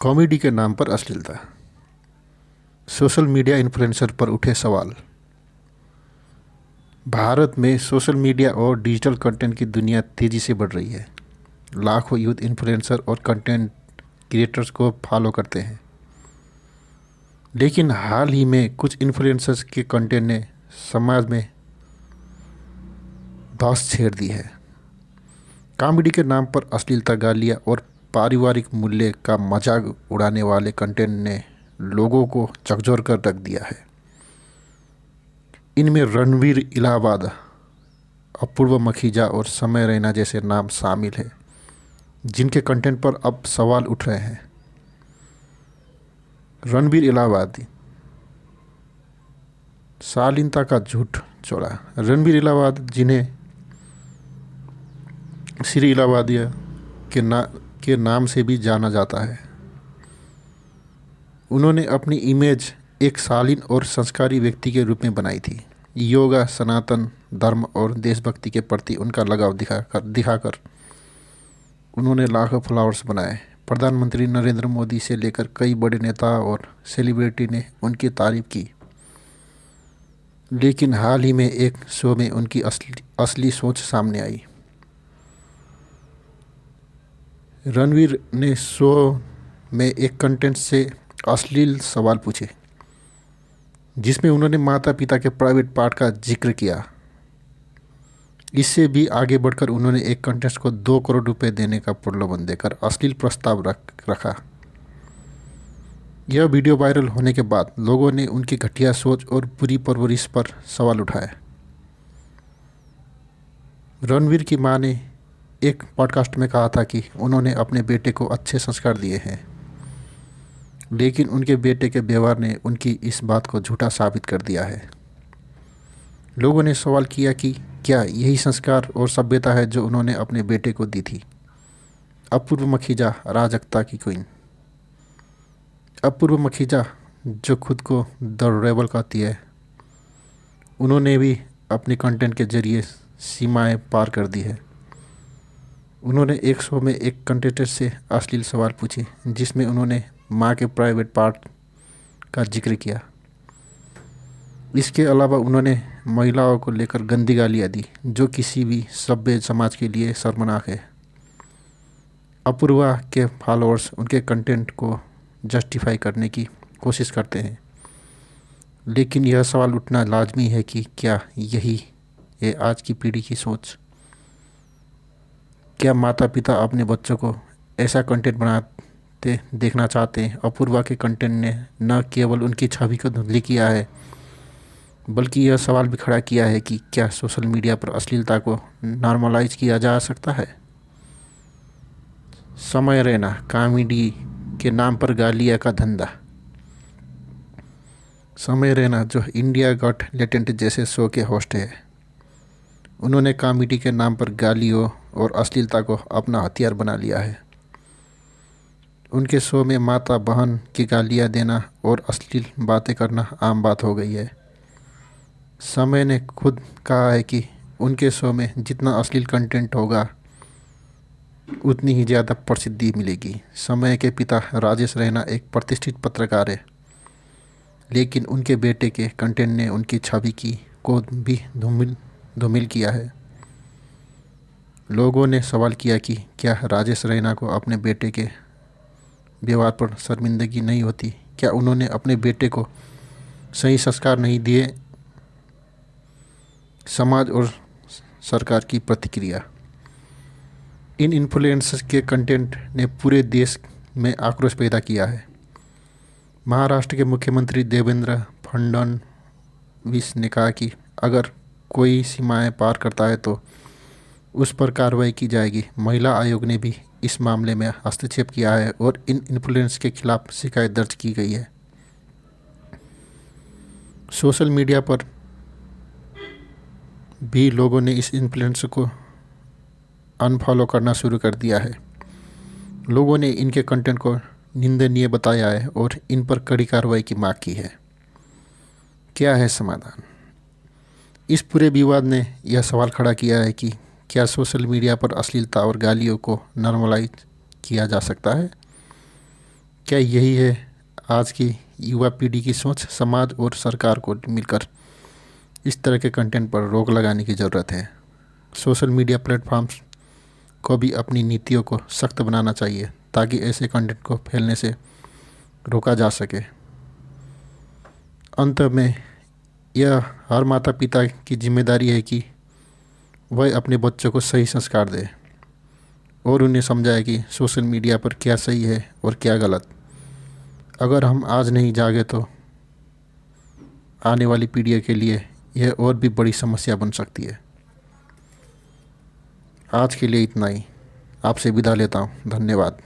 Comedy के नाम पर अश्लीलता। सोशल मीडिया इन्फ्लुएंसर पर उठे सवाल। भारत में सोशल मीडिया और डिजिटल कंटेंट की दुनिया तेज़ी से बढ़ रही है। लाखों यूथ इन्फ्लुएंसर और कंटेंट क्रिएटर्स को फॉलो करते हैं, लेकिन हाल ही में कुछ इन्फ्लुएंसर्स के कंटेंट ने समाज में धौंस छेड़ दी है। कॉमेडी के नाम पर अश्लीलता, गालियाँ और पारिवारिक मूल्य का मजाक उड़ाने वाले कंटेंट ने लोगों को झकझोर कर रख दिया है। इनमें रणवीर इलाहाबाद, अपूर्व मखीजा और समय रैना जैसे नाम शामिल हैं, जिनके कंटेंट पर अब सवाल उठ रहे हैं। रणवीर इलाहाबादी शालीनता का झूठ छोड़ा। रणवीर इलाहाबाद, जिन्हें श्री इलाहाबादिया के नाम से भी जाना जाता है, उन्होंने अपनी इमेज एक शालीन और संस्कारी व्यक्ति के रूप में बनाई थी। योगा, सनातन धर्म और देशभक्ति के प्रति उनका लगाव दिखाकर उन्होंने लाखों फॉलोअर्स बनाए। प्रधानमंत्री नरेंद्र मोदी से लेकर कई बड़े नेता और सेलिब्रिटी ने उनकी तारीफ की, लेकिन हाल ही में एक शो में उनकी असली सोच सामने आई। रणवीर ने शो में एक कंटेंट से अश्लील सवाल पूछे, जिसमें उन्होंने माता पिता के प्राइवेट पार्ट का जिक्र किया। इससे भी आगे बढ़कर उन्होंने एक कंटेस्ट को 2 करोड़ रुपए देने का प्रलोभन देकर अश्लील प्रस्ताव रखा। यह वीडियो वायरल होने के बाद लोगों ने उनकी घटिया सोच और बुरी परवरिश पर सवाल उठाए। रणवीर की मां ने एक पॉडकास्ट में कहा था कि उन्होंने अपने बेटे को अच्छे संस्कार दिए हैं, लेकिन उनके बेटे के व्यवहार ने उनकी इस बात को झूठा साबित कर दिया है। लोगों ने सवाल किया कि क्या यही संस्कार और सभ्यता है जो उन्होंने अपने बेटे को दी थी। अपूर्व मखीजा, अराजकता की क्वीन। अपूर्व मखीजा, जो खुद को द रेबल कहती है, उन्होंने भी अपने कंटेंट के जरिए सीमाएं पार कर दी है। उन्होंने एक शो में एक कंटेस्टेंट से अश्लील सवाल पूछे, जिसमें उन्होंने मां के प्राइवेट पार्ट का जिक्र किया। इसके अलावा उन्होंने महिलाओं को लेकर गंदी गालियाँ दी, जो किसी भी सभ्य समाज के लिए शर्मनाक है। अपूर्वा के फॉलोअर्स उनके कंटेंट को जस्टिफाई करने की कोशिश करते हैं, लेकिन यह सवाल उठना लाजमी है कि क्या यही है आज की पीढ़ी की सोच। क्या माता पिता अपने बच्चों को ऐसा कंटेंट बनाते देखना चाहते हैं। अपूर्वा के कंटेंट ने न केवल उनकी छवि को धुंधली किया है, बल्कि यह सवाल भी खड़ा किया है कि क्या सोशल मीडिया पर अश्लीलता को नॉर्मलाइज किया जा सकता है। समय रैना, कॉमेडी के नाम पर गालियाँ का धंधा। समय रैना, जो इंडिया गॉट टैलेंट जैसे शो के होस्ट है, उन्होंने कॉमेडी के नाम पर गालियों और अश्लीलता को अपना हथियार बना लिया है। उनके शो में माता बहन की गालियाँ देना और अश्लील बातें करना आम बात हो गई है। समय ने खुद कहा है कि उनके शो में जितना अश्लील कंटेंट होगा, उतनी ही ज़्यादा प्रसिद्धि मिलेगी। समय के पिता राजेश रैना एक प्रतिष्ठित पत्रकार है, लेकिन उनके बेटे के कंटेंट ने उनकी छवि को भी धूमिल किया है। लोगों ने सवाल किया कि क्या राजेश रैना को अपने बेटे के व्यवहार पर शर्मिंदगी नहीं होती। क्या उन्होंने अपने बेटे को सही संस्कार नहीं दिए। समाज और सरकार की प्रतिक्रिया। इन इन्फ्लुएंसर्स के कंटेंट ने पूरे देश में आक्रोश पैदा किया है। महाराष्ट्र के मुख्यमंत्री देवेंद्र फडणवीस ने कहा कि अगर कोई सीमाएं पार करता है तो उस पर कार्रवाई की जाएगी। महिला आयोग ने भी इस मामले में हस्तक्षेप किया है और इन इन्फ्लुएंसर्स के खिलाफ शिकायत दर्ज की गई है। सोशल मीडिया पर भी लोगों ने इस इन्फ्लुएंसर को अनफॉलो करना शुरू कर दिया है। लोगों ने इनके कंटेंट को निंदनीय बताया है और इन पर कड़ी कार्रवाई की मांग की है। क्या है समाधान। इस पूरे विवाद ने यह सवाल खड़ा किया है कि क्या सोशल मीडिया पर अश्लीलता और गालियों को नॉर्मलाइज किया जा सकता है। क्या यही है आज की युवा पीढ़ी की सोच? समाज और सरकार को मिलकर इस तरह के कंटेंट पर रोक लगाने की ज़रूरत है। सोशल मीडिया प्लेटफॉर्म्स को भी अपनी नीतियों को सख्त बनाना चाहिए ताकि ऐसे कंटेंट को फैलने से रोका जा सके। अंत में यह हर माता पिता की जिम्मेदारी है कि वह अपने बच्चों को सही संस्कार दे और उन्हें समझाए कि सोशल मीडिया पर क्या सही है और क्या गलत। अगर हम आज नहीं जागे तो आने वाली पीढ़ियों के लिए यह और भी बड़ी समस्या बन सकती है। आज के लिए इतना ही। आपसे विदा लेता हूँ। धन्यवाद।